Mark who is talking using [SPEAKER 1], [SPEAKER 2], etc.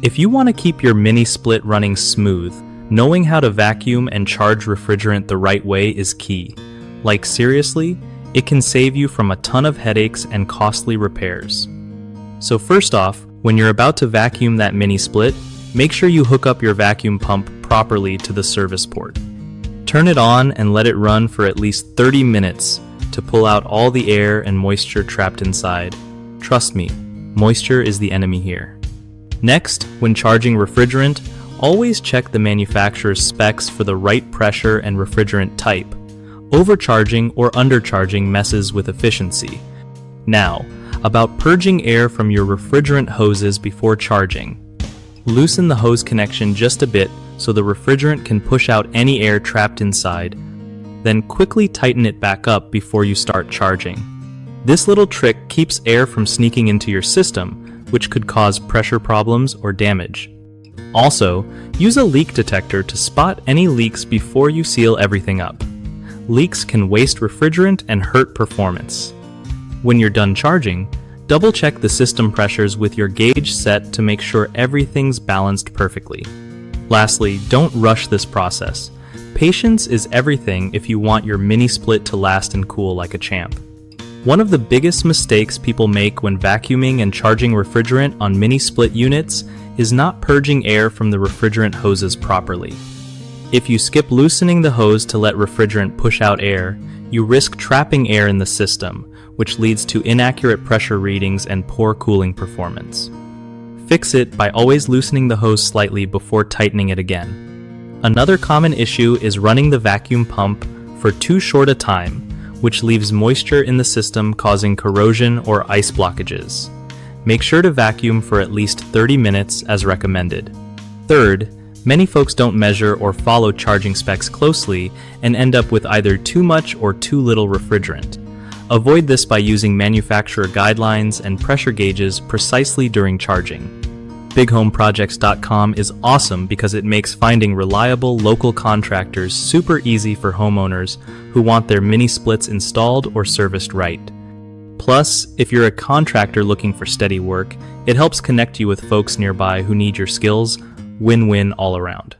[SPEAKER 1] If you want to keep your mini split running smooth, knowing how to vacuum and charge refrigerant the right way is key. Like seriously, it can save you from a ton of headaches and costly repairs. So first off, when you're about to vacuum that mini split, make sure you hook up your vacuum pump properly to the service port. Turn it on and let it run for at least 30 minutes to pull out all the air and moisture trapped inside. Trust me, moisture is the enemy here. Next, when charging refrigerant, always check the manufacturer's specs for the right pressure and refrigerant type. Overcharging or undercharging messes with efficiency. Now, about purging air from your refrigerant hoses before charging. Loosen the hose connection just a bit so the refrigerant can push out any air trapped inside. Then quickly tighten it back up before you start charging. This little trick keeps air from sneaking into your system, which could cause pressure problems or damage. Also, use a leak detector to spot any leaks before you seal everything up. Leaks can waste refrigerant and hurt performance. When you're done charging, double-check the system pressures with your gauge set to make sure everything's balanced perfectly. Lastly, don't rush this process. Patience is everything if you want your mini split to last and cool like a champ. One of the biggest mistakes people make when vacuuming and charging refrigerant on mini split units is not purging air from the refrigerant hoses properly. If you skip loosening the hose to let refrigerant push out air, you risk trapping air in the system, which leads to inaccurate pressure readings and poor cooling performance. Fix it by always loosening the hose slightly before tightening it again. Another common issue is running the vacuum pump for too short a time, which leaves moisture in the system causing corrosion or ice blockages. Make sure to vacuum for at least 30 minutes as recommended. Third, many folks don't measure or follow charging specs closely and end up with either too much or too little refrigerant. Avoid this by using manufacturer guidelines and pressure gauges precisely during charging. BigHomeProjects.com is awesome because it makes finding reliable local contractors super easy for homeowners who want their mini splits installed or serviced right. Plus, if you're a contractor looking for steady work, it helps connect you with folks nearby who need your skills. Win-win all around.